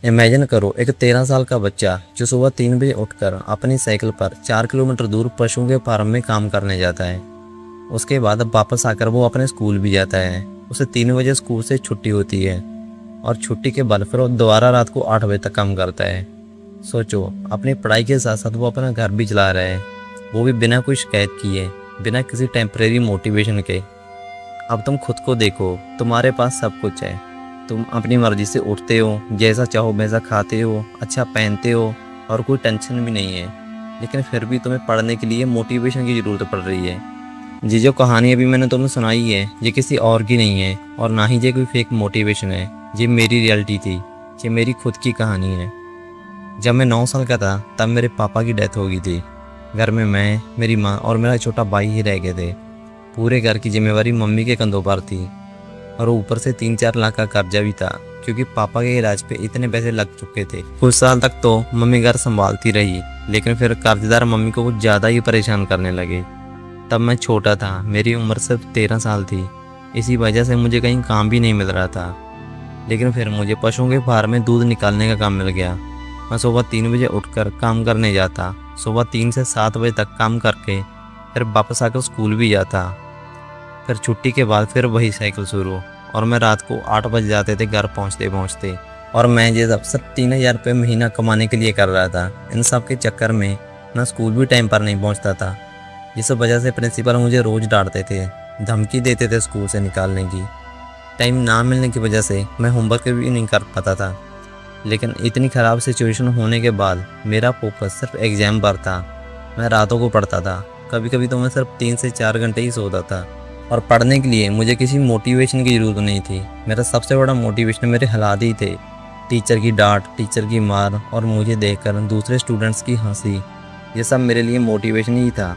Imagine करो एक 13 साल का बच्चा जो सुबह 3 बजे उठकर अपनी साइकिल पर 4 किलोमीटर दूर पशुओं के फार्म में काम करने जाता है। उसके बाद अब वापस आकर वो अपने स्कूल भी जाता है। उसे 3 बजे स्कूल से छुट्टी होती है और छुट्टी के बाद फिर वो दोबारा रात को 8 बजे तक काम करता है। सोचो, अपनी पढ़ाई के साथ साथ वो अपना घर भी चला रहा है, वो भी बिना कोई शिकायत किए, बिना किसी टेम्परेरी मोटिवेशन के। अब तुम खुद को देखो, तुम्हारे पास सब कुछ है, तुम अपनी मर्जी से उठते हो, जैसा चाहो वैसा खाते हो, अच्छा पहनते हो और कोई टेंशन भी नहीं है। लेकिन फिर भी तुम्हें पढ़ने के लिए मोटिवेशन की ज़रूरत पड़ रही है। ये जो कहानी अभी मैंने तुम्हें सुनाई है, ये किसी और की नहीं है और ना ही ये कोई फेक मोटिवेशन है। ये मेरी रियलिटी थी, ये मेरी खुद की कहानी है। जब मैं 9 साल का था तब मेरे पापा की डेथ हो गई थी। घर में मैं, मेरी माँ और मेरा छोटा भाई ही रह गए थे। पूरे घर की जिम्मेवारी मम्मी के कंधों पर थी और ऊपर से 3-4 लाख का कर्जा भी था, क्योंकि पापा के इलाज पे इतने पैसे लग चुके थे। कुछ साल तक तो मम्मी घर संभालती रही, लेकिन फिर कर्जदार मम्मी को कुछ ज़्यादा ही परेशान करने लगे। तब मैं छोटा था, मेरी उम्र सिर्फ 13 साल थी। इसी वजह से मुझे कहीं काम भी नहीं मिल रहा था। लेकिन फिर मुझे पशुओं के फार्म में दूध निकालने का काम मिल गया। मैं सुबह 3 बजे उठकर काम करने जाता, सुबह 3 से 7 बजे तक काम करके फिर वापस आकर स्कूल भी जाता। फिर छुट्टी के बाद फिर वही साइकिल शुरू, और मैं रात को 8 बज जाते थे घर पहुंचते पहुंचते। और मैं ये सब सिर्फ 3,000 रुपये महीना कमाने के लिए कर रहा था। इन सब के चक्कर में मैं स्कूल भी टाइम पर नहीं पहुंचता था। इस वजह से प्रिंसिपल मुझे रोज़ डांटते थे, धमकी देते थे स्कूल से निकालने की। टाइम ना मिलने की वजह से मैं होमवर्क भी नहीं कर पाता था। लेकिन इतनी ख़राब सिचुएशन होने के बाद मेरा फोकस सिर्फ एग्ज़ाम पर था। मैं रातों को पढ़ता था, कभी कभी तो मैं सिर्फ 3 से 4 घंटे ही सोता था। और पढ़ने के लिए मुझे किसी मोटिवेशन की ज़रूरत नहीं थी। मेरा सबसे बड़ा मोटिवेशन मेरे हालात ही थे। टीचर की डांट, टीचर की मार और मुझे देखकर दूसरे स्टूडेंट्स की हंसी, ये सब मेरे लिए मोटिवेशन ही था।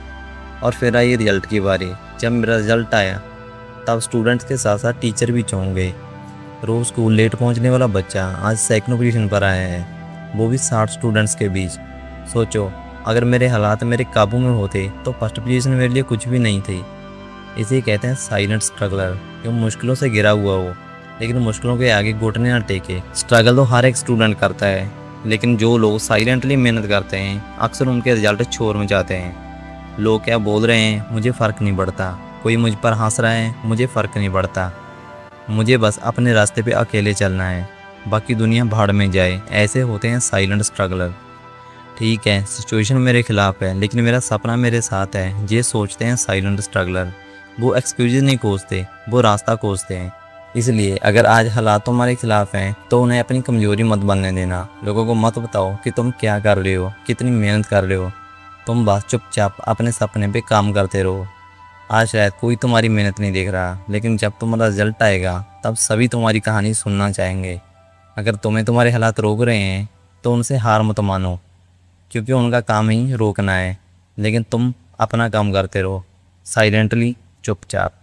और फिर आई रिजल्ट की बारी। जब मेरा रिजल्ट आया तब स्टूडेंट्स के साथ साथ टीचर भी चौंक गए। रोज़ स्कूल लेट पहुंचने वाला बच्चा आज सेकंड पोजीशन पर आया है, वो भी 60 स्टूडेंट्स के बीच। सोचो, अगर मेरे हालात मेरे काबू में होते तो फर्स्ट पोजीशन मेरे लिए कुछ भी नहीं थी। इसे कहते हैं साइलेंट स्ट्रगलर, जो मुश्किलों से घिरा हुआ हो लेकिन मुश्किलों के आगे घुटने ना टेके। स्ट्रगल तो हर एक स्टूडेंट करता है, लेकिन जो लोग साइलेंटली मेहनत करते हैं अक्सर उनके रिजल्ट छोर में जाते हैं। लोग क्या बोल रहे हैं मुझे फ़र्क नहीं पड़ता, कोई मुझ पर हंस रहा है मुझे फ़र्क नहीं पड़ता, मुझे बस अपने रास्ते पे अकेले चलना है, बाकी दुनिया भाड़ में जाए। ऐसे होते हैं साइलेंट स्ट्रगलर। ठीक है, सिचुएशन मेरे खिलाफ है लेकिन मेरा सपना मेरे साथ है, ये सोचते हैं साइलेंट स्ट्रगलर। वो एक्सक्यूज़ नहीं खोजते, वो रास्ता खोजते हैं। इसलिए अगर आज हालात तुम्हारे खिलाफ हैं तो उन्हें अपनी कमज़ोरी मत बनने देना। लोगों को मत बताओ कि तुम क्या कर रहे हो, कितनी मेहनत कर रहे हो। तुम बस चुपचाप अपने सपने पे काम करते रहो। आज शायद कोई तुम्हारी मेहनत नहीं देख रहा, लेकिन जब तुम्हारा रिजल्ट आएगा तब सभी तुम्हारी कहानी सुनना चाहेंगे। अगर तुम्हें तुम्हारे हालात रोक रहे हैं तो उनसे हार मत मानो, क्योंकि उनका काम ही रोकना है। लेकिन तुम अपना काम करते रहो, साइलेंटली, चुपचाप।